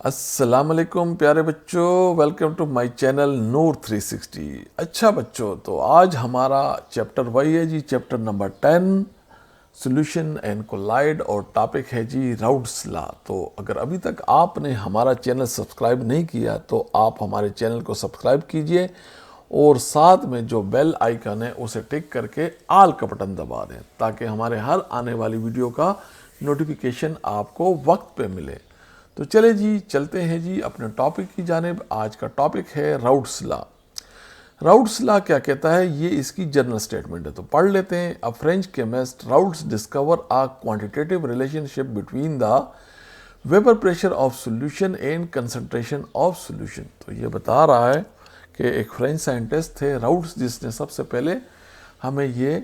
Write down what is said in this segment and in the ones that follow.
अस्सलाम वालेकुम प्यारे बच्चों, welcome to my channel Noor 360। अच्छा बच्चों, तो आज हमारा चैप्टर वही है जी, chapter number 10 solution and colloid, और टॉपिक है जी राउट्स लॉ। तो अगर अभी तक आपने हमारा चैनल सब्सक्राइब नहीं किया तो आप हमारे चैनल को सब्सक्राइब कीजिए और साथ में जो बेल आइकन है उसे टिक करके ऑल का बटन दबा दें ताकि हमारे हर आने वाली वीडियो का नोटिफिकेशन आपको वक्त पे मिले। तो चले जी, चलते हैं जी अपने टॉपिक की जानिब। आज का टॉपिक है राउट्स लॉ। राउट्स लॉ क्या कहता है, ये इसकी जनरल स्टेटमेंट है, तो पढ़ लेते हैं। A French chemist routes discover a quantitative relationship between the vapour pressure of solution and concentration of solution. तो ये बता रहा है कि एक फ्रेंच साइंटिस्ट थे राउट्स, जिसने सबसे पहले हमें ये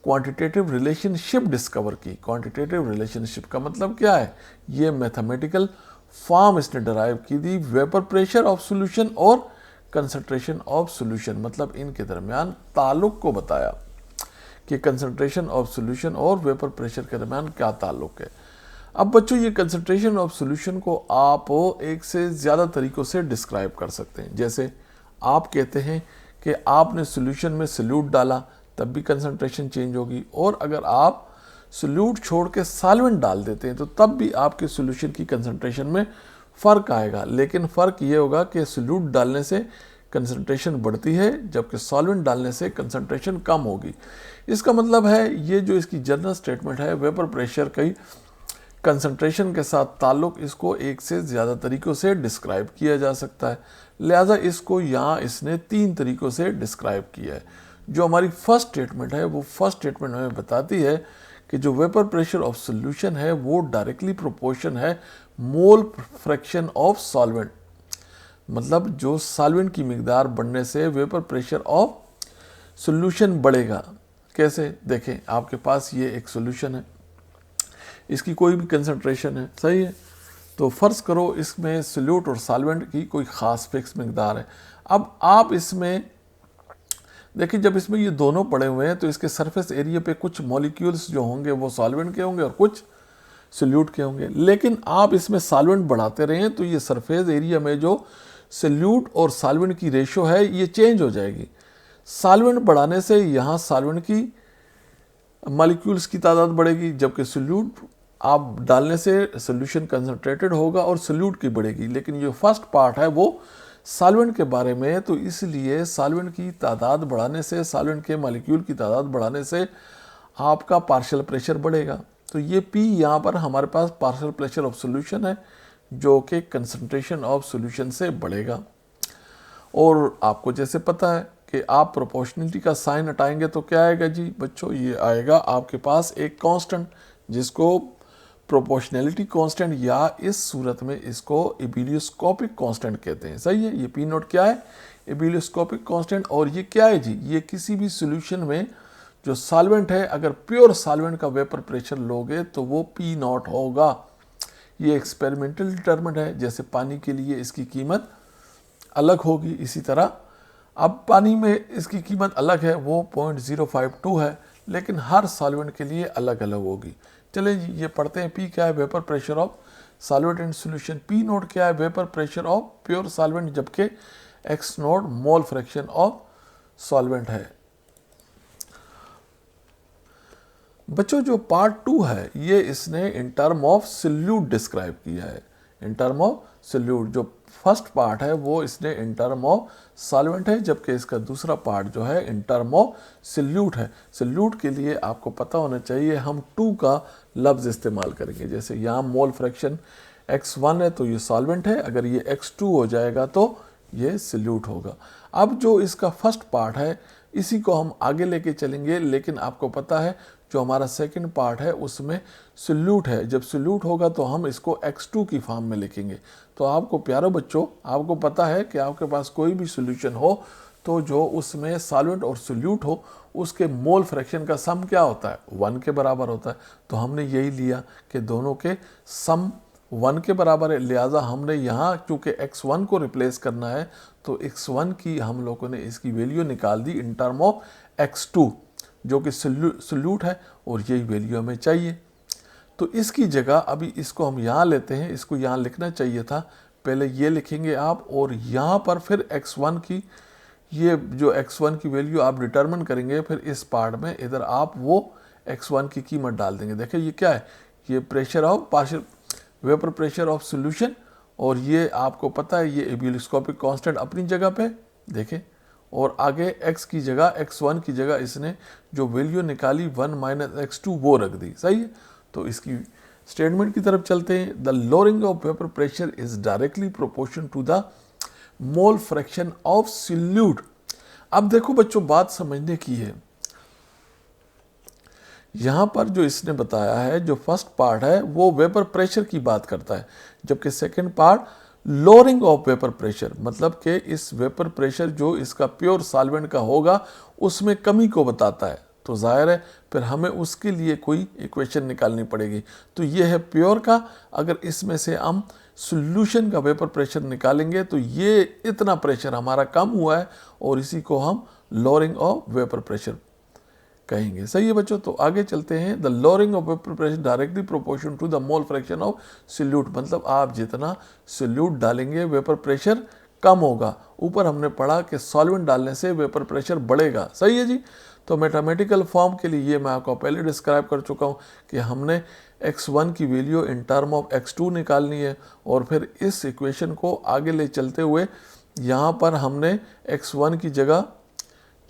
क्वांटिटेटिव रिलेशनशिप डिस्कवर की। क्वांटिटेटिव रिलेशनशिप का मतलब क्या है, ये मैथमेटिकल फॉर्म इसने डराइव की थी वेपर प्रेशर ऑफ सॉल्यूशन और कंसंट्रेशन ऑफ सॉल्यूशन, मतलब इनके दरमियान ताल्लुक को बताया कि कंसंट्रेशन ऑफ सॉल्यूशन और वेपर प्रेशर के दरमियान क्या ताल्लुक है। अब बच्चों, ये कंसंट्रेशन ऑफ सॉल्यूशन को आप एक से ज़्यादा तरीक़ों से डिस्क्राइब कर सकते हैं। जैसे आप कहते हैं कि आपने सॉल्यूशन में सॉल्यूट डाला तब भी कंसंट्रेशन चेंज होगी, और अगर आप सॉल्यूट छोड़ के सॉल्वेंट डाल देते हैं तो तब भी आपके सॉल्यूशन की कंसंट्रेशन में फ़र्क आएगा। लेकिन फ़र्क ये होगा कि सॉल्यूट डालने से कंसंट्रेशन बढ़ती है जबकि सॉल्वेंट डालने से कंसंट्रेशन कम होगी। इसका मतलब है, ये जो इसकी जनरल स्टेटमेंट है, वेपर प्रेशर की कंसंट्रेशन के साथ ताल्लुक, इसको एक से ज़्यादा तरीक़ों से डिस्क्राइब किया जा सकता है। लिहाजा इसको यहाँ इसने 3 तरीक़ों से डिस्क्राइब किया है। जो हमारी फर्स्ट स्टेटमेंट है, वो फर्स्ट स्टेटमेंट हमें बताती है कि जो वेपर प्रेशर ऑफ सॉल्यूशन है वो डायरेक्टली प्रोपोर्शन है मोल फ्रैक्शन ऑफ सॉल्वेंट। मतलब जो सॉल्वेंट की मिकदार बढ़ने से वेपर प्रेशर ऑफ सॉल्यूशन बढ़ेगा। कैसे, देखें, आपके पास ये एक सॉल्यूशन है, इसकी कोई भी कंसंट्रेशन है, सही है, तो फ़र्ज़ करो इसमें सॉल्यूट और सॉल्वेंट की कोई ख़ास फिक्स मिकदार है। अब आप इसमें देखिए, जब इसमें ये दोनों पड़े हुए हैं तो इसके सरफेस एरिया पे कुछ मॉलिक्यूल्स जो होंगे वो सॉल्वेंट के होंगे और कुछ सॉल्यूट के होंगे। लेकिन आप इसमें सॉल्वेंट बढ़ाते रहें तो ये सरफेस एरिया में जो सॉल्यूट और सॉल्वेंट की रेशो है ये चेंज हो जाएगी। सॉल्वेंट बढ़ाने से यहाँ सॉल्वेंट की मॉलिक्यूल्स की तादाद बढ़ेगी, जबकि सॉल्यूट आप डालने से सॉल्यूशन कंसनट्रेटेड होगा और सॉल्यूट की बढ़ेगी। लेकिन जो फर्स्ट पार्ट है वो सॉल्वेंट के बारे में है, तो इसलिए सॉल्वेंट की तादाद बढ़ाने से, सॉल्वेंट के मॉलिक्यूल की तादाद बढ़ाने से आपका पार्शियल प्रेशर बढ़ेगा। तो ये पी यहाँ पर हमारे पास पार्शियल प्रेशर ऑफ सॉल्यूशन है जो कि कंसंट्रेशन ऑफ सॉल्यूशन से बढ़ेगा। और आपको जैसे पता है कि आप प्रोपोर्शनलिटी का साइन हटाएंगे तो क्या आएगा जी बच्चों, ये आएगा आपके पास एक कांस्टेंट जिसको प्रोपोर्शनैलिटी कांस्टेंट, या इस सूरत में इसको एबिलियोस्कोपिक कांस्टेंट कहते हैं। सही है, ये पी नोट क्या है, एबिलियोस्कोपिक कांस्टेंट। और ये क्या है जी, ये किसी भी सॉल्यूशन में जो सॉल्वेंट है, अगर प्योर सॉल्वेंट का वेपर प्रेशर लोगे तो वो पी नॉट होगा। ये एक्सपेरिमेंटल डिटरमिनेंट है, जैसे पानी के लिए इसकी कीमत अलग होगी, इसी तरह अब पानी में इसकी कीमत अलग है, वो 0.052 है, लेकिन हर सॉल्वेंट के लिए अलग अलग होगी। चले जी, ये पढ़ते हैं। पी क्या है, vapour pressure of solvent and solution. P not क्या है, vapour pressure of pure solvent, जबकि X not mole fraction of solvent है। बच्चों, जो पार्ट 2 है ये इसने in term of solute describe किया है, इन टर्म ऑफ सॉल्यूट। जो फर्स्ट पार्ट है वो इसने इन टर्म ऑफ सॉल्वेंट है, जबकि इसका दूसरा पार्ट जो है इन टर्म ऑफ सॉल्यूट है। सॉल्यूट के लिए आपको पता होना चाहिए हम 2 का लफ्ज़ इस्तेमाल करेंगे। जैसे यहाँ मोल फ्रैक्शन x1 है तो ये सॉल्वेंट है, अगर ये x2 हो जाएगा तो ये सॉल्यूट होगा। अब जो इसका फर्स्ट पार्ट है इसी को हम आगे लेके चलेंगे, लेकिन आपको पता है जो हमारा सेकंड पार्ट है उसमें सॉल्यूट है। जब सॉल्यूट होगा तो हम इसको x2 की फॉर्म में लिखेंगे। तो आपको प्यारों बच्चों, आपको पता है कि आपके पास कोई भी सॉल्यूशन हो तो जो उसमें सॉल्वेंट और सॉल्यूट हो उसके मोल फ्रैक्शन का सम क्या होता है, 1 के बराबर होता है। तो हमने यही लिया कि दोनों के सम 1 के बराबर है, लिहाजा हमने यहाँ चूँकि x1 को रिप्लेस करना है तो x1 की हम लोगों ने इसकी वैल्यू निकाल दी इन टर्म ऑफ x2 जो कि सॉल्यूट है, और यही वैल्यू हमें चाहिए। तो इसकी जगह अभी इसको हम यहाँ लेते हैं, इसको यहाँ लिखना चाहिए था पहले ये लिखेंगे आप, और यहाँ पर फिर x1 की, ये जो x1 की वैल्यू आप डिटरमिन करेंगे, फिर इस पार्ट में इधर आप वो x1 की कीमत डाल देंगे। देखिए ये क्या है, ये pressure of partial vapour pressure of solution, और ये आपको पता है ये एब्यूलिस्कोपिक कांस्टेंट अपनी जगह पे देखें, और आगे x की जगह x1 की जगह इसने जो वैल्यू निकाली 1 माइनस x2 वो रख दी। सही है, तो इसकी स्टेटमेंट की तरफ चलते हैं। The lowering of vapour pressure is directly proportion to the mole fraction of solute. अब देखो बच्चों, बात समझने की है, यहां पर जो इसने बताया है, जो फर्स्ट पार्ट है वो वेपर प्रेशर की बात करता है, जबकि second part lowering of vapour pressure, मतलब कि इस वेपर प्रेशर जो इसका प्योर सॉल्वेंट का होगा उसमें कमी को बताता है। तो जाहिर है फिर हमें उसके लिए कोई इक्वेशन निकालनी पड़ेगी। तो ये है प्योर का, अगर इसमें से हम सॉल्यूशन का वेपर प्रेशर निकालेंगे तो ये इतना प्रेशर हमारा कम हुआ है, और इसी को हम लोअरिंग ऑफ वेपर प्रेशर कहेंगे। सही है बच्चों, तो आगे चलते हैं। The lowering of vapour pressure directly proportion to the mole fraction of solute, मतलब आप जितना सॉल्यूट डालेंगे वेपर प्रेशर कम होगा। ऊपर हमने पढ़ा कि सॉल्वेंट डालने से वेपर प्रेशर बढ़ेगा। सही है जी, तो मैथमेटिकल फॉर्म के लिए ये मैं आपको पहले डिस्क्राइब कर चुका हूँ कि हमने x1 की value in term of x2 निकालनी है, और फिर इस इक्वेशन को आगे ले चलते हुए यहाँ पर हमने x1 की जगह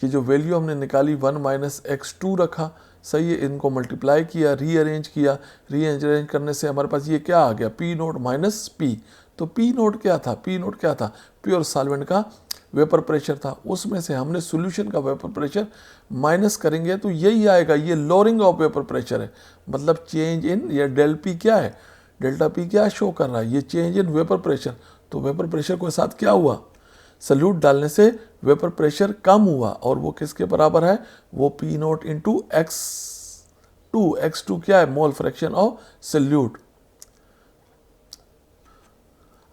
ये जो वैल्यू हमने निकाली 1 माइनस x2 रखा। सही है, इनको मल्टीप्लाई किया, रीअरेंज किया, रीअरेंज करने से हमारे पास ये क्या आ गया, पी नोट माइनस पी। तो पी नोट क्या था, पी नोट क्या था, प्योर सॉल्वेंट का वेपर प्रेशर था, उसमें से हमने सॉल्यूशन का वेपर प्रेशर माइनस करेंगे तो यही आएगा, ये लोअरिंग ऑफ वेपर प्रेशर है, मतलब चेंज इन, ये डेल पी क्या है, डेल्टा पी क्या शो कर रहा है, ये चेंज इन वेपर प्रेशर। तो वेपर प्रेशर के साथ क्या हुआ, सॉल्यूट डालने से वेपर प्रेशर कम हुआ, और वो किसके बराबर है, वो पी नोट इंटू x2 क्या है, मोल फ्रैक्शन ऑफ सॉल्यूट।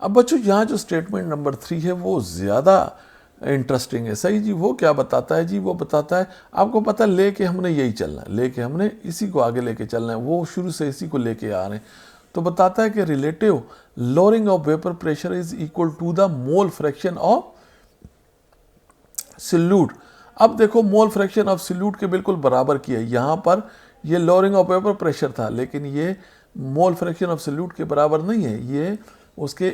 अब बच्चों यहाँ जो स्टेटमेंट नंबर 3 है वो ज़्यादा इंटरेस्टिंग है। सही जी, वो क्या बताता है जी, वो बताता है आपको पता है लेके हमने यही चलना है, लेके हमने इसी को आगे लेके चलना है, वो शुरू से इसी को लेके आ रहे हैं। तो बताता है कि relative lowering of vapour pressure is equal to the mole fraction of solute. अब देखो मोल फ्रैक्शन ऑफ सॉल्यूट के बिल्कुल बराबर किया, यहाँ पर ये लोअरिंग ऑफ वेपर प्रेशर था, लेकिन ये मोल फ्रैक्शन ऑफ सॉल्यूट के बराबर नहीं है, ये उसके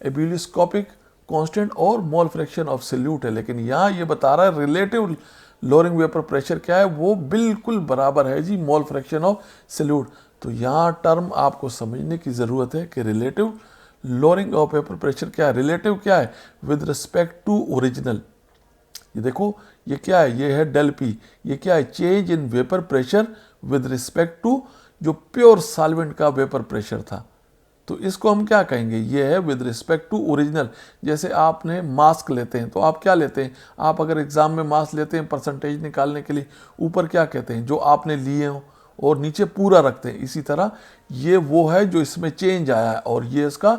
एब्यूलिस्कोपिक कांस्टेंट और मोल फ्रैक्शन ऑफ सॉल्यूट है। लेकिन यहाँ ये बता रहा है रिलेटिव लोअरिंग वेपर प्रेशर क्या है, वो बिल्कुल बराबर है जी मोल फ्रैक्शन ऑफ सॉल्यूट। तो यहाँ टर्म आपको समझने की ज़रूरत है कि relative lowering of vapour pressure क्या है, रिलेटिव क्या है, विद रिस्पेक्ट टू ओरिजिनल। ये देखो ये क्या है, ये है डेल पी, ये क्या है, change in vapour pressure with respect to जो प्योर सॉल्वेंट का वेपर प्रेशर था। तो इसको हम क्या कहेंगे, ये है विद रिस्पेक्ट टू ओरिजिनल। जैसे आपने मास्क लेते हैं तो आप क्या लेते हैं, आप अगर एग्जाम में मास्क लेते हैं परसेंटेज निकालने के लिए, ऊपर क्या कहते हैं, जो आपने लिए हो, और नीचे पूरा रखते हैं। इसी तरह ये वो है जो इसमें चेंज आया है, और ये इसका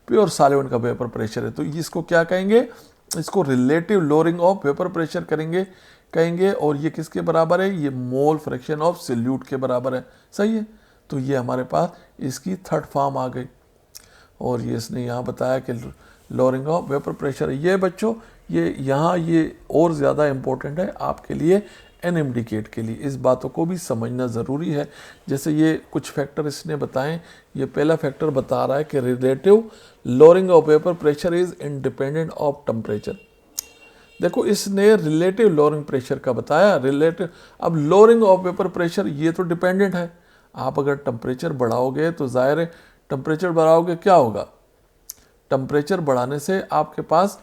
प्योर सॉल्वेंट का वेपर प्रेशर है। तो इसको क्या कहेंगे, इसको relative lowering of vapour pressure कहेंगे, और ये किसके बराबर है, ये मोल फ्रैक्शन ऑफ सॉल्यूट के बराबर है। सही है, तो ये हमारे पास इसकी थर्ड फॉर्म आ गई, और ये इसने यहाँ बताया कि लोअरिंग ऑफ वेपर प्रेशर। ये बच्चों ये यहाँ ये और ज़्यादा इम्पोर्टेंट है आपके लिए एनएमडी के लिए, इस बातों को भी समझना ज़रूरी है। जैसे ये कुछ फैक्टर इसने बताएं, ये पहला फैक्टर बता रहा है कि relative lowering of vapour pressure is independent of temperature. देखो इसने रिलेटिव लोअरिंग प्रेशर का बताया, रिलेटिव, अब लोअरिंग ऑफ वेपर प्रेशर ये तो डिपेंडेंट है। आप अगर टेम्परेचर बढ़ाओगे तो जाहिर है टेम्परेचर बढ़ाओगे क्या होगा, टेम्परेचर बढ़ाने से आपके पास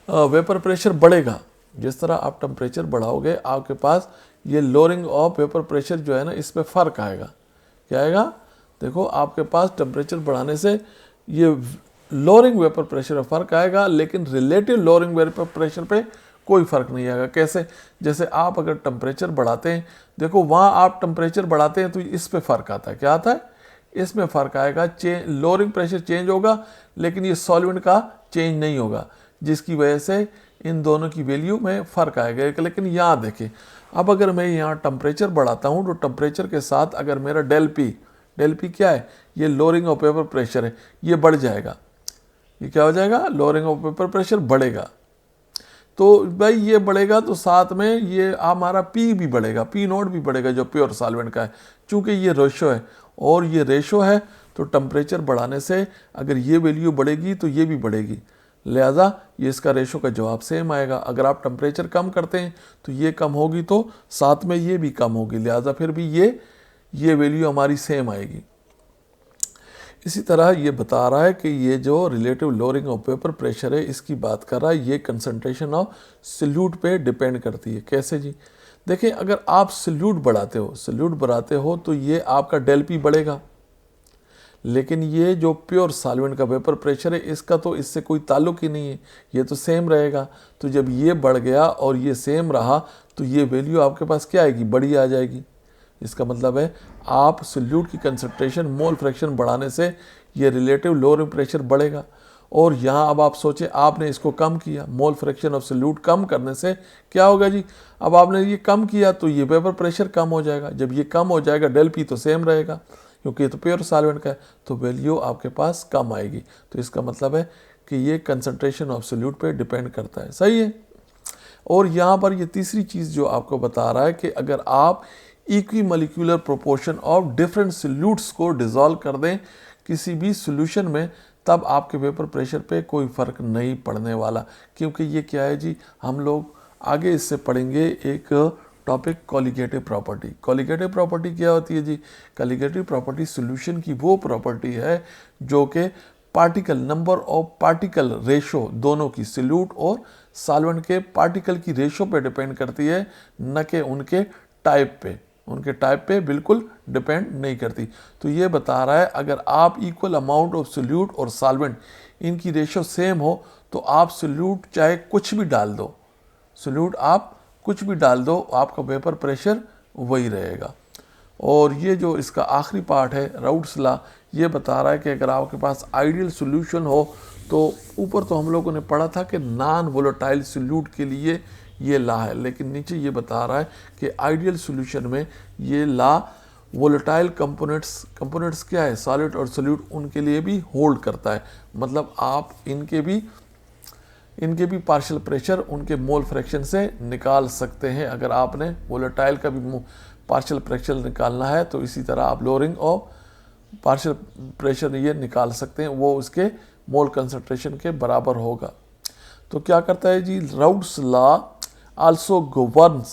वेपर प्रेशर बढ़ेगा। जिस तरह आप टेम्परेचर बढ़ाओगे आपके पास ये लोअरिंग ऑफ वेपर प्रेशर जो है ना, इस पे फ़र्क आएगा। क्या आएगा, देखो आपके पास टेम्परेचर बढ़ाने से ये लोअरिंग वेपर प्रेशर में फ़र्क आएगा, लेकिन रिलेटिव लोअरिंग वेपर प्रेशर पे कोई फ़र्क नहीं आएगा। कैसे, जैसे आप अगर टेम्परेचर बढ़ाते हैं, देखो वहाँ आप टेम्परेचर बढ़ाते हैं तो इस पे फ़र्क आता है। क्या आता है, इसमें फ़र्क आएगा, लोअरिंग प्रेशर चेंज होगा, लेकिन ये सॉल्वेंट का चेंज नहीं होगा, जिसकी वजह से इन दोनों की वैल्यू में फ़र्क आएगा। लेकिन यहाँ देखें, अब अगर मैं यहाँ टेम्परेचर बढ़ाता हूँ तो टेम्परेचर के साथ अगर मेरा डेल डेल पी क्या है, ये लोअरिंग ऑफ वेपर प्रेशर है, ये बढ़ जाएगा। ये क्या हो जाएगा, लोअरिंग ऑफ वेपर प्रेशर बढ़ेगा। तो भाई ये बढ़ेगा तो साथ में ये हमारा पी भी बढ़ेगा, पी नोट भी बढ़ेगा जो प्योर सॉल्वेंट का है। चूंकि ये रेशो है और ये रेशो है तो टेम्परेचर बढ़ाने से अगर ये वैल्यू बढ़ेगी तो ये भी बढ़ेगी, लिहाजा ये इसका रेशो का जवाब सेम आएगा। अगर आप टेम्परेचर कम करते हैं तो ये कम होगी तो साथ में ये भी कम होगी, लिहाजा फिर भी ये वैल्यू हमारी सेम आएगी। इसी तरह ये बता रहा है कि ये जो relative lowering of vapour pressure है इसकी बात कर रहा है, ये कंसंट्रेशन ऑफ सॉल्यूट पे डिपेंड करती है। कैसे जी, देखिए अगर आप सॉल्यूट बढ़ाते हो तो ये आपका डेल पी बढ़ेगा, लेकिन ये जो प्योर सॉल्वेंट का वेपर प्रेशर है इसका तो इससे कोई ताल्लुक ही नहीं है, ये तो सेम रहेगा। तो जब ये बढ़ गया और ये सेम रहा तो ये वैल्यू आपके पास क्या आएगी, बड़ी आ जाएगी। इसका मतलब है आप सॉल्यूट की कंसंट्रेशन मोल फ्रैक्शन बढ़ाने से ये रिलेटिव लोअरिंग प्रेशर बढ़ेगा। और यहाँ अब आप सोचें आपने इसको कम किया, मोल फ्रैक्शन ऑफ सॉल्यूट कम करने से क्या होगा जी, अब आपने ये कम किया तो ये वेपर प्रेशर कम हो जाएगा। जब ये कम हो जाएगा डेल पी तो सेम रहेगा क्योंकि ये तो प्योर सॉल्वेंट का है, तो वैल्यू आपके पास कम आएगी। तो इसका मतलब है कि ये कंसंट्रेशन ऑफ सॉल्यूट पे डिपेंड करता है, सही है। और यहाँ पर ये तीसरी चीज़ जो आपको बता रहा है कि अगर आप equi molecular proportion of different solutes को डिसॉल्व कर दें किसी भी सॉल्यूशन में, तब आपके वेपर प्रेशर पे कोई फ़र्क नहीं पड़ने वाला। क्योंकि ये क्या है जी, हम लोग आगे इससे पढ़ेंगे एक topic colligative property. Colligative property क्या होती है जी, कॉलिगेटिव प्रॉपर्टी सॉल्यूशन की वो प्रॉपर्टी है जो कि particle number of particle ratio दोनों की, सॉल्यूट और सॉल्वेंट के पार्टिकल की रेशो पे डिपेंड करती है, न कि उनके टाइप पे। उनके टाइप पे बिल्कुल डिपेंड नहीं करती। तो ये बता रहा है अगर आप इक्वल अमाउंट ऑफ सॉल्यूट और सॉल्वेंट इनकी रेशो सेम हो तो आप सॉल्यूट चाहे कुछ भी डाल दो, सॉल्यूट आप कुछ भी डाल दो, आपका वेपर प्रेशर वही रहेगा। और ये जो इसका आखिरी पार्ट है राउट्स लॉ, ये बता रहा है कि अगर आपके पास आइडियल सॉल्यूशन हो तो ऊपर तो हम लोगों ने पढ़ा था कि नॉन वोलेटाइल सॉल्यूट के लिए ये लॉ है, लेकिन नीचे ये बता रहा है कि आइडियल सॉल्यूशन में ये लॉ वोलेटाइल कंपोनेंट्स क्या है, सॉलिड और सॉल्यूट, उनके लिए भी होल्ड करता है। मतलब आप इनके भी पार्शियल प्रेशर उनके मोल फ्रैक्शन से निकाल सकते हैं। अगर आपने वोलेटाइल का भी पार्शियल प्रेशर निकालना है तो इसी तरह आप लोअरिंग ऑफ पार्शियल प्रेशर ये निकाल सकते हैं, वो उसके मोल कंसंट्रेशन के बराबर होगा। तो क्या करता है जी, Raoult's law also governs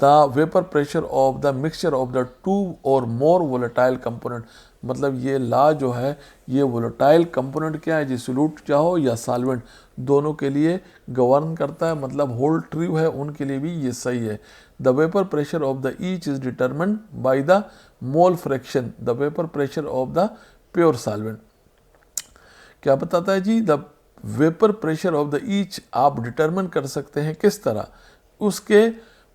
the vapor pressure of the mixture of the two or more volatile component। मतलब ये लॉ जो है ये वोलेटाइल कंपोनेंट क्या है जी, सॉल्यूट चाहो या सॉल्वेंट, दोनों के लिए गवर्न करता है, मतलब होल्ड ट्रू है उनके लिए भी ये सही है। The vapour pressure of the each is determined by the mole fraction, the vapour pressure of the pure solvent. क्या बताता है जी, the vapour pressure of the each आप डिटरमिन कर सकते हैं किस तरह, उसके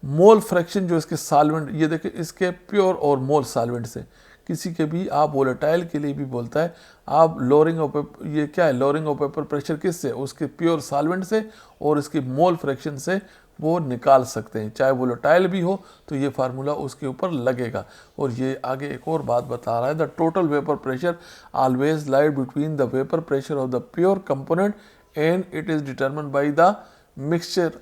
मोल फ्रैक्शन जो इसके सॉल्वेंट, ये देखिए इसके प्योर और मोल सॉल्वेंट से, किसी के भी आप वोलेटाइल के लिए भी बोलता है आप लोअरिंग ऑफ, ये क्या है लोअरिंग ऑफ वेपर प्रेशर किससे, उसके प्योर सॉल्वेंट से और इसकी मोल फ्रैक्शन से वो निकाल सकते हैं। चाहे वोलेटाइल भी हो तो ये फार्मूला उसके ऊपर लगेगा। और ये आगे एक और बात बता रहा है, the total vapour pressure always lie between the vapour pressure of the pure component and it is determined by the mixture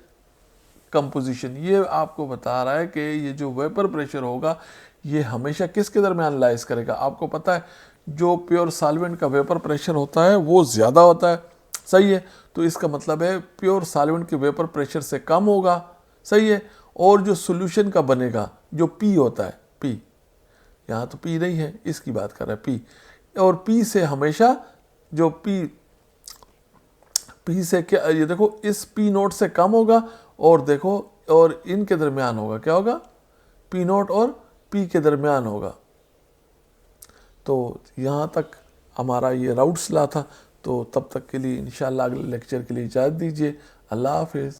composition. ये आपको बता रहा है कि ये जो वेपर प्रेशर होगा ये हमेशा किसके दरमियान लाइज करेगा। आपको पता है जो प्योर सॉल्वेंट का वेपर प्रेशर होता है वो ज़्यादा होता है, सही है, तो इसका मतलब है प्योर सॉल्वेंट के वेपर प्रेशर से कम होगा, सही है। और जो सॉल्यूशन का बनेगा जो पी होता है, पी यहाँ तो पी नहीं है, इसकी बात कर रहा है पी, और पी से हमेशा जो पी से क्या, ये देखो इस पी नोट से कम होगा और देखो और इनके दरमियान होगा, क्या होगा, पी नोट और पी के दरमियान होगा। तो यहाँ तक हमारा ये राउट्स लॉ था। तो तब तक के लिए इंशाल्लाह अगले लेक्चर के लिए इजाज़त दीजिए। अल्लाह हाफिज़।